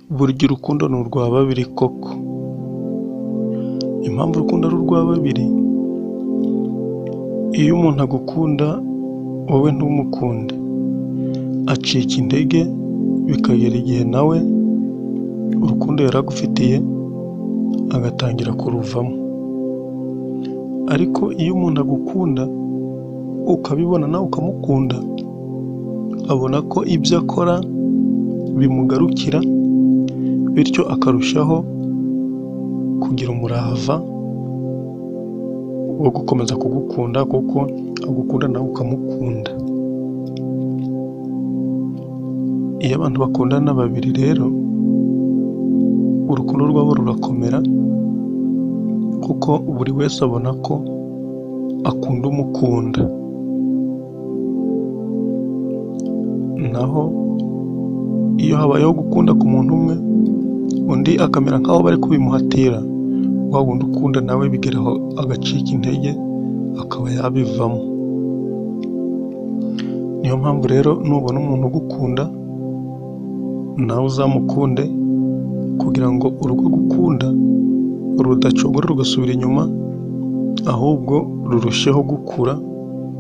Burya urukundo ni urwa babiri koko. Impamvu urukundo ari urwa babiri, iyo umuntu agukunda wowe ntumukunde, acika intege bikagera igihe nawe urukundo yari agufitiye agatangira kuruvamo. Ariko iyo umuntu agukunda ukabibona nawe ukamukunda, abona ko ibyo akora bimugarukira, bityo akarushaho kugira umurava wo gukomeza kugukunda kuko agukunda nawe ukamukunda. Iyo abantu bakundana babiri rero, urukundo rwabo rurakomera kuko buri wese abona ko akunda umukunda. Naho iyo habayeho gukunda ku muntu umwe, undi akamera nk'aho bari kubimuhatira, wa wundi ukunda nawe bigeraho agacika intege akaba yabivamo. Niyo mpamvu rero nubona umuntu ugukunda nawe uzamukunde, kugira ngo urugo gukunda rudacogora rugasubira inyuma, ahubwo rurusheho gukura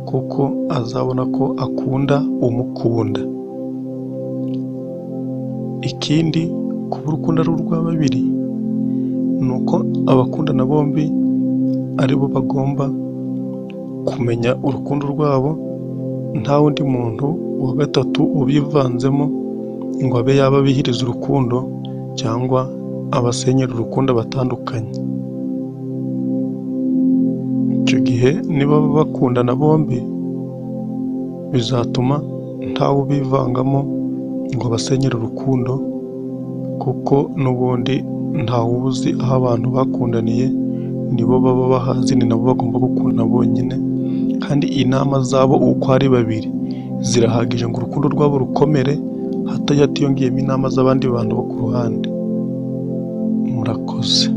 kuko azabona ko akunda umukunda. Ikindi kuba urukundo ari urwa babiri, ni uko abakundana bombi ari bo bagomba kumenya urukundo rwabo, nta wundi muntu wa gatatu ubivanzemo ngo abe yaba abihiriza urukundo cyangwa abasenyera urukundo abatandukanye. Icyo gihe niba bakundana bombi, bizatuma ntawe ubivangamo ngo basenyere urukundo, kuko n'ubundi ntawe uzi aho abantu bakundaniye, nibo baba bahazi, ni nabo bagomba gukundana bonyine, kandi inama zabo uko ari babiri zirahagije ngo urukundo rwabo rukomere, hatiyongeyemo inama z'abandi bantu bo ku ruhande. Murakoze.